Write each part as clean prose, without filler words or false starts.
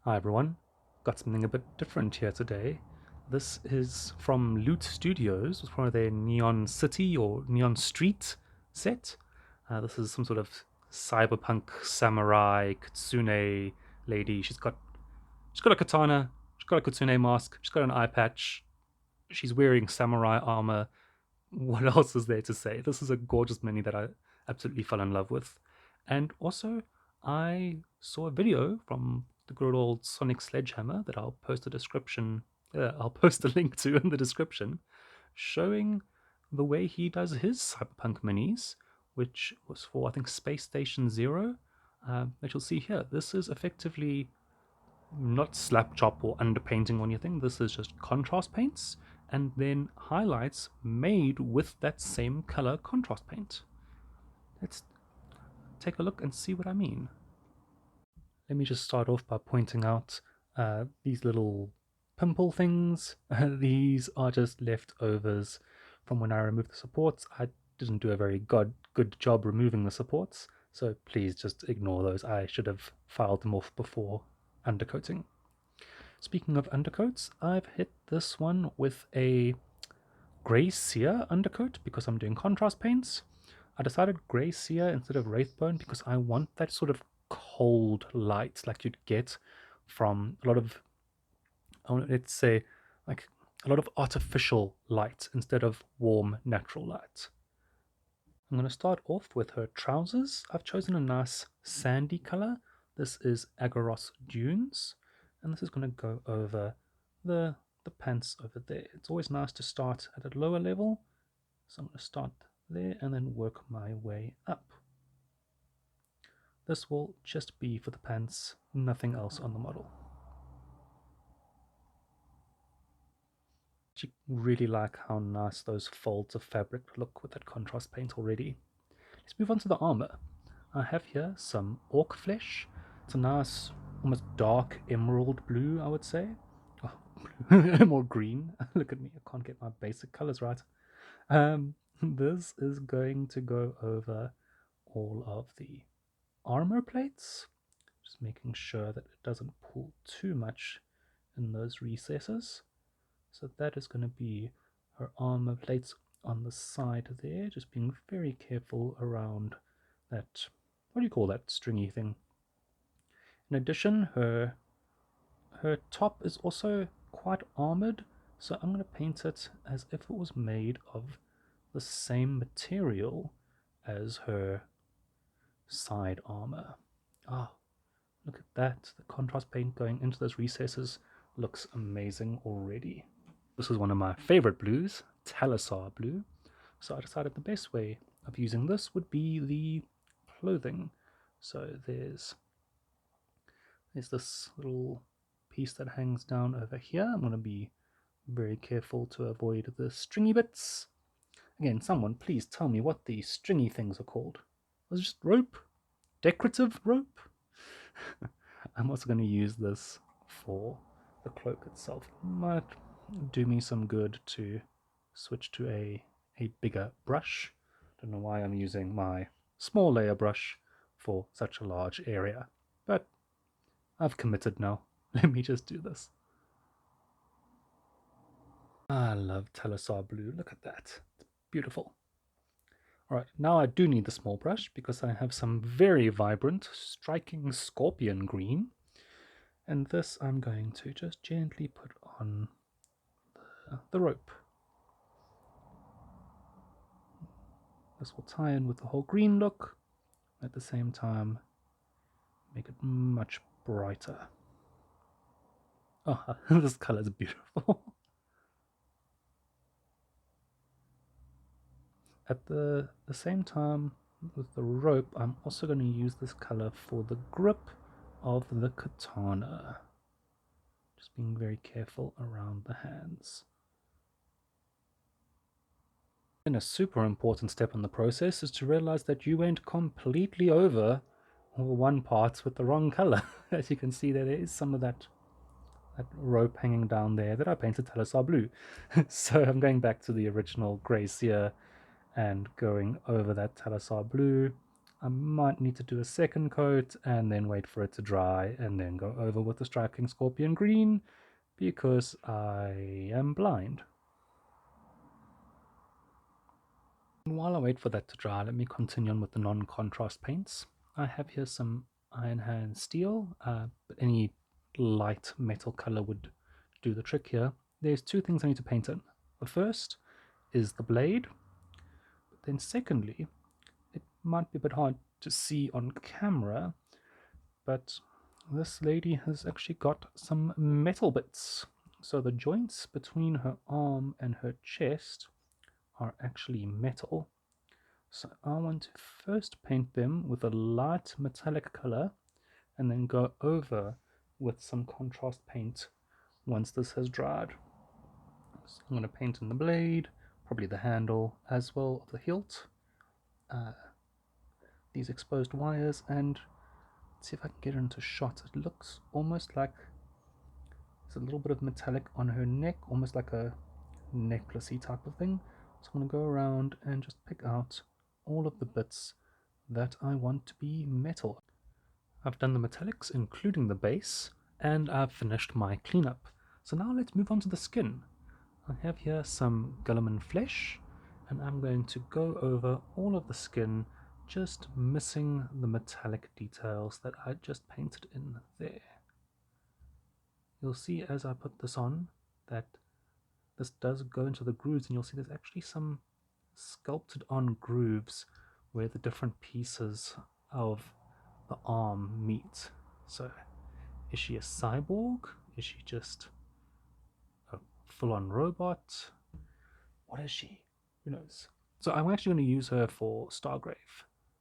Hi everyone, got something a bit different here today. This is from Loot Studios, it's one of their Neon City or Neon Street set. This is some sort of cyberpunk samurai kitsune lady. She's got a katana, she's got a kitsune mask, she's got an eye patch, she's wearing samurai armor. What else is there to say? This is a gorgeous mini that I absolutely fell in love with. And also, I saw a video from the good old Sonic Sledgehammer that I'll post a description. I'll post a link to in the description, showing the way he does his Cyberpunk minis, which was for I think Space Station Zero. That you'll see here. This is effectively not slap chop or underpainting or anything. This is just contrast paints and then highlights made with that same color contrast paint. Let's take a look and see what I mean. Let me just start off by pointing out these little pimple things. These are just leftovers from when I removed the supports. I didn't do a very good job removing the supports, so please just ignore those. I should have filed them off before undercoating. Speaking of undercoats, I've hit this one with a grey sear undercoat because I'm doing contrast paints. I decided grey sear instead of wraithbone because I want that sort of cold light like you'd get from a lot of, let's say, like a lot of artificial light instead of warm natural light. I'm going to start off with her trousers. I've chosen a nice sandy color. This is Agaros Dunes, and this is going to go over the pants over there. It's always nice to start at a lower level, so I'm going to start there and then work my way up. This will just be for the pants, nothing else on the model. I really like how nice those folds of fabric look with that contrast paint already. Let's move on to the armor. I have here some orc flesh. It's a nice, almost dark emerald blue, I would say. Oh, more green. Look at me, I can't get my basic colors right. This is going to go over all of the armor plates, just making sure that it doesn't pull too much in those recesses. So that is going to be her armor plates on the side there, just being very careful around that, what do you call that stringy thing? In addition, her top is also quite armored, so I'm going to paint it as if it was made of the same material as her side armor. Ah, look at that. The contrast paint going into those recesses looks amazing already. This is one of my favorite blues, Talisar blue. So I decided the best way of using this would be the clothing. So there's this little piece that hangs down over here. I'm going to be very careful to avoid the stringy bits. Again, someone please tell me what these stringy things are called. Was it just rope? Decorative rope? I'm also going to use this for the cloak itself. It might do me some good to switch to a bigger brush. Don't know why I'm using my small layer brush for such a large area, but I've committed now. Let me just do this. I love Talisar blue. Look at that. It's beautiful. Alright, now I do need the small brush because I have some very vibrant, striking scorpion green. And this I'm going to just gently put on the rope. This will tie in with the whole green look, at the same time make it much brighter. Oh, this color is beautiful. At the same time with the rope, I'm also going to use this color for the grip of the katana. Just being very careful around the hands. And a super important step in the process is to realize that you went completely over one part with the wrong color. As you can see there is some of that rope hanging down there that I painted Talisar blue. So I'm going back to the original grey sear and going over that Talisar blue. I might need to do a second coat and then wait for it to dry and then go over with the striking scorpion green because I am blind. And while I wait for that to dry, let me continue on with the non-contrast paints. I have here some Iron Hand Steel, but any light metal color would do the trick here. There's two things I need to paint in. The first is the blade, but then secondly, it might be a bit hard to see on camera, but this lady has actually got some metal bits. So the joints between her arm and her chest are actually metal. So I want to first paint them with a light metallic color and then go over with some contrast paint once this has dried. So I'm going to paint in the blade, probably the handle as well of the hilt, these exposed wires, and see if I can get it into shot. It looks almost like there's a little bit of metallic on her neck, almost like a necklacey type of thing. So I'm going to go around and just pick out all of the bits that I want to be metal. I've done the metallics, including the base, and I've finished my cleanup. So now let's move on to the skin. I have here some Gulliman flesh, and I'm going to go over all of the skin, just missing the metallic details that I just painted in there. You'll see as I put this on that this does go into the grooves, and you'll see there's actually some sculpted on grooves where the different pieces of the arm meet. So is she a cyborg? Is she just a full-on robot? What is she? Who knows? So I'm actually going to use her for Stargrave.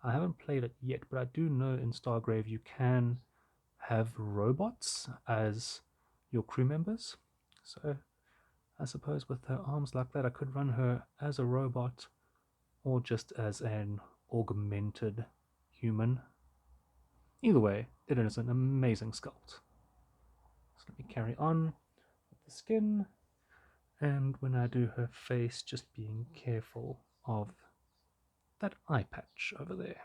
I haven't played it yet, but I do know in Stargrave you can have robots as your crew members. So I suppose with her arms like that, I could run her as a robot or just as an augmented human. Either way, it is an amazing sculpt. So let me carry on with the skin, and when I do her face, just being careful of that eye patch over there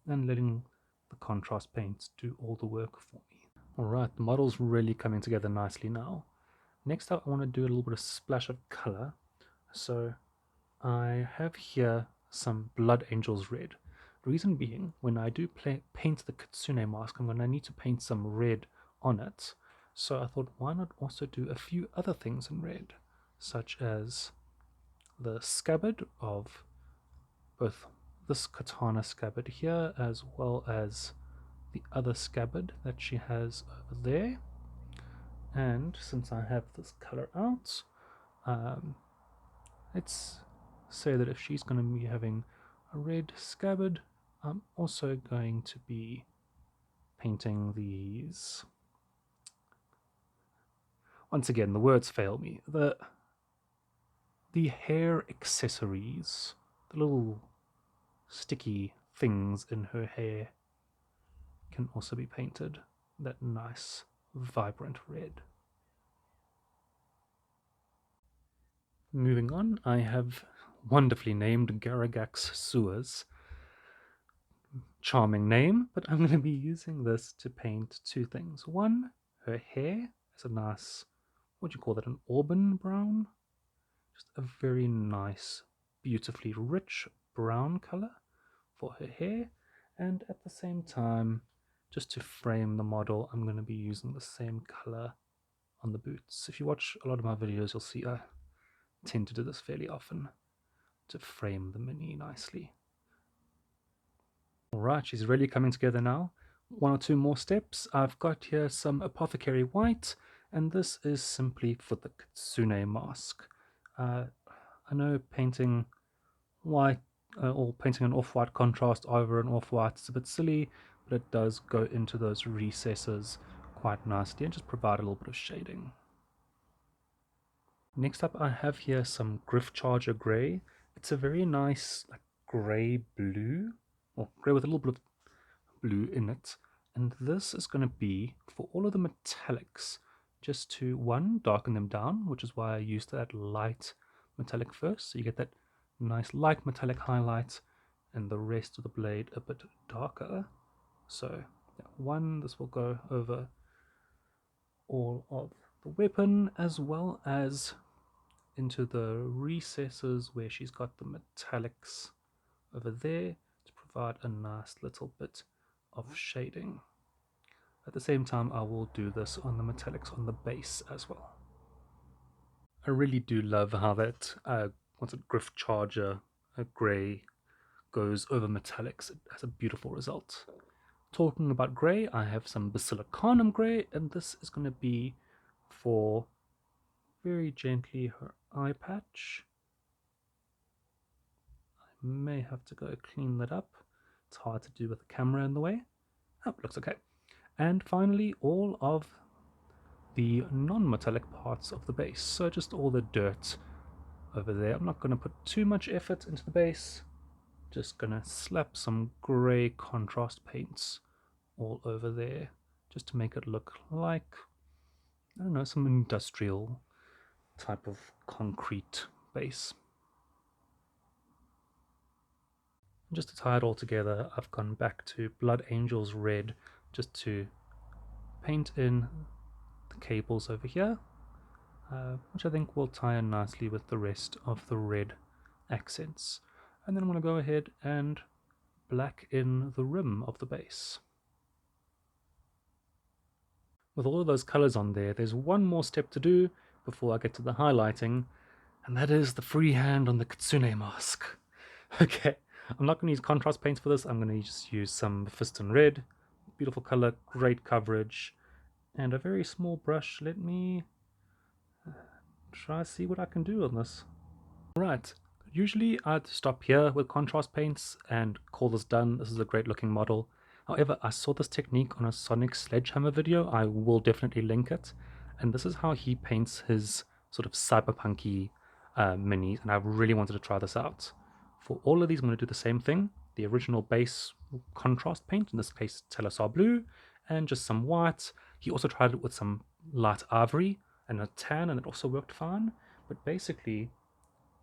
and letting the contrast paints do all the work for me. Alright, the model's really coming together nicely now. Next up, I want to do a little bit of splash of color. So I have here some Blood Angels red. The reason being, when I do paint the Kitsune mask, I'm going to need to paint some red on it. So I thought, why not also do a few other things in red, such as the scabbard of both this katana scabbard here, as well as the other scabbard that she has over there. And since I have this color out, let's say that if she's going to be having a red scabbard, I'm also going to be painting these. Once again, the words fail me. The hair accessories, the little sticky things in her hair, can also be painted that nice, vibrant red. Moving on, I have wonderfully named Garagax Sewers. Charming name, but I'm going to be using this to paint two things. One, her hair is a nice, what do you call that, an auburn brown? Just a very nice, beautifully rich brown color for her hair. And at the same time, just to frame the model, I'm going to be using the same color on the boots. If you watch a lot of my videos, you'll see I tend to do this fairly often to frame the mini nicely. Alright, she's really coming together now. One or two more steps. I've got here some Apothecary White, and this is simply for the Kitsune mask. I know painting white or painting an off-white contrast over an off-white is a bit silly, but it does go into those recesses quite nicely and just provide a little bit of shading. Next up, I have here some Griff Charger Grey. It's a very nice grey blue, or grey with a little bit of blue in it. And this is going to be for all of the metallics, just to, one, darken them down, which is why I used that light metallic first. So you get that nice light metallic highlight, and the rest of the blade a bit darker. So yeah, one, this will go over all of the weapon as well as into the recesses where she's got the metallics over there to provide a nice little bit of shading. At the same time, I will do this on the metallics on the base as well. I really do love how that what's it, Griff Charger grey goes over metallics. It has a beautiful result. Talking about grey, I have some Basilicanum grey, and this is going to be for very gently her eye patch. I may have to go clean that up. It's hard to do with the camera in the way. Oh, it looks okay. And finally, all of the non-metallic parts of the base. So just all the dirt over there. I'm not going to put too much effort into the base. Just going to slap some grey contrast paints all over there just to make it look like, I don't know, some industrial type of concrete base. Just to tie it all together, I've gone back to Blood Angel's Red just to paint in the cables over here, which I think will tie in nicely with the rest of the red accents. And then I'm going to go ahead and black in the rim of the base. With all of those colors on there, there's one more step to do before I get to the highlighting, and that is the freehand on the Kitsune mask. Okay, I'm not going to use contrast paints for this. I'm going to just use some Fiston Red. Beautiful color, great coverage, and a very small brush. Let me try to see what I can do on this. Right, usually I'd stop here with contrast paints and call this done. This is a great looking model. However, I saw this technique on a Sonic Sledgehammer video. I will definitely link it. And this is how he paints his sort of cyberpunky minis, and I really wanted to try this out. For all of these, I'm going to do the same thing. The original base contrast paint, in this case Telesar Blue, and just some white. He also tried it with some light ivory and a tan, and it also worked fine. But basically,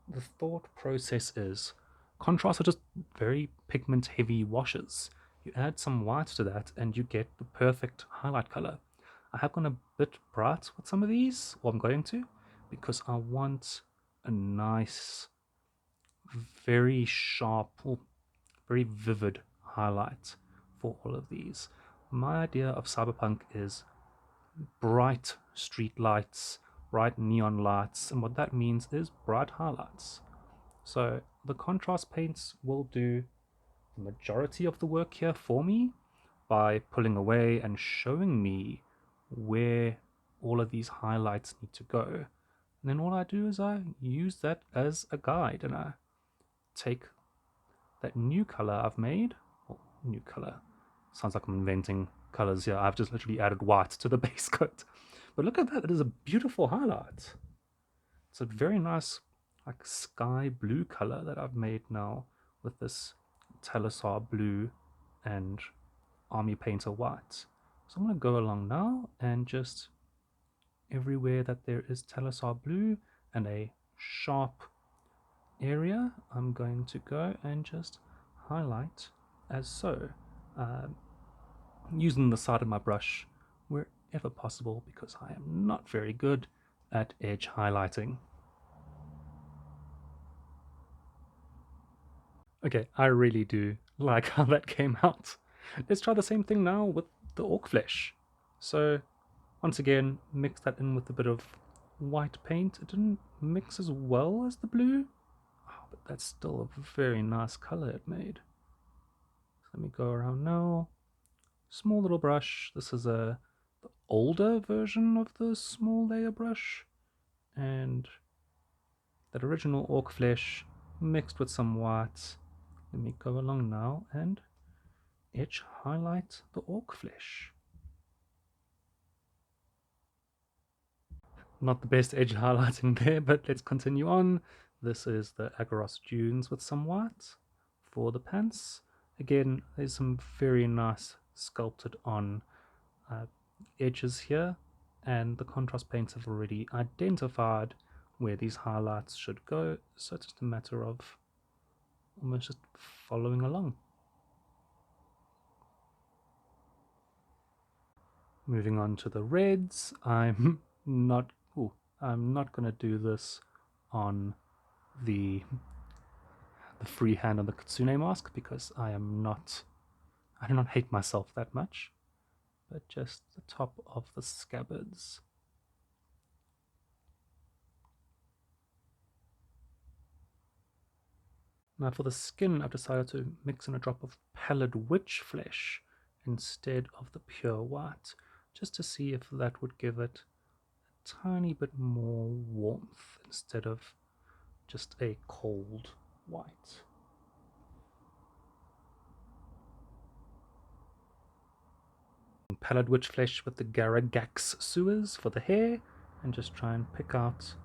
the thought process is contrasts are just very pigment heavy washes. You add some white to that and you get the perfect highlight color. I have gone a bit bright with some of these, or I'm going to, because I want a nice, very sharp, or very vivid highlight for all of these. My idea of cyberpunk is bright street lights, bright neon lights, and what that means is bright highlights. So the contrast paints will do the majority of the work here for me by pulling away and showing me where all of these highlights need to go. And then all I do is I use that as a guide, and I take that new color I've made, well, new color, sounds like I'm inventing colors here. I've just literally added white to the base coat. But look at that, it is a beautiful highlight. It's a very nice like sky blue color that I've made now with this Telesar blue and Army Painter white. So I'm going to go along now and just everywhere that there is Telesar blue and a sharp area, I'm going to go and just highlight as so, using the side of my brush wherever possible because I am not very good at edge highlighting. Okay, I really do like how that came out. Let's try the same thing now with the orc flesh. So, once again, mix that in with a bit of white paint. It didn't mix as well as the blue, but that's still a very nice color it made. So let me go around now. Small little brush. This is the older version of the small layer brush. And that original orc flesh mixed with some white. Let me go along now and edge highlight the orc flesh. Not the best edge highlighting there, but let's continue on. This is the Agaros Dunes with some white for the pants. Again, there's some very nice sculpted on edges here, and the contrast paints have already identified where these highlights should go, so it's just a matter of almost just following along. Moving on to the reds, not I'm not going to do this on the freehand on the Kitsune mask because I do not hate myself that much, but just the top of the scabbards. Now for the skin, I've decided to mix in a drop of pallid witch flesh instead of the pure white, just to see if that would give it a tiny bit more warmth instead of just a cold white. Pallid witch flesh with the Garagax sewers for the hair, and just try and pick out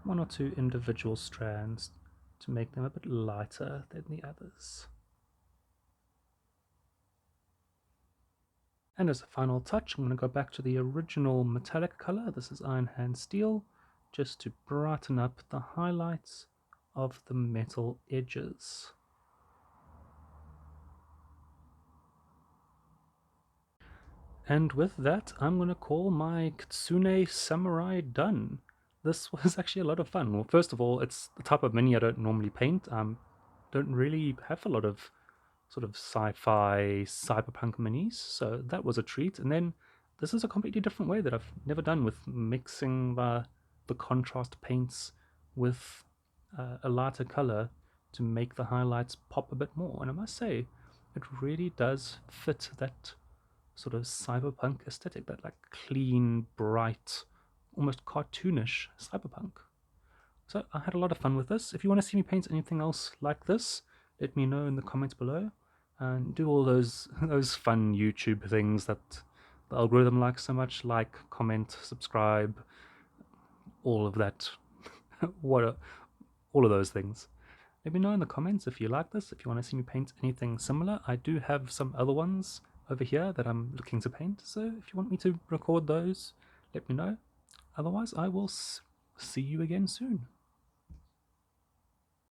one or two individual strands to make them a bit lighter than the others. And as a final touch, I'm going to go back to the original metallic color. This is Iron Hand Steel, just to brighten up the highlights of the metal edges. And with that, I'm going to call my Kitsune Samurai done. This was actually a lot of fun. Well, first of all, it's the type of mini I don't normally paint. Don't really have a lot of sort of sci-fi cyberpunk minis, so that was a treat. And then this is a completely different way that I've never done, with mixing the contrast paints with a lighter color to make the highlights pop a bit more. And I must say, it really does fit that sort of cyberpunk aesthetic, that like clean, bright, almost cartoonish cyberpunk. So I had a lot of fun with this. If you want to see me paint anything else like this, let me know in the comments below, and do all those those fun YouTube things that the algorithm likes so much, like, comment, subscribe, all of that. All of those things. Let me know in the comments if you like this, if you want to see me paint anything similar. I do have some other ones over here that I'm looking to paint, so if you want me to record those, let me know. Otherwise, I will see you again soon.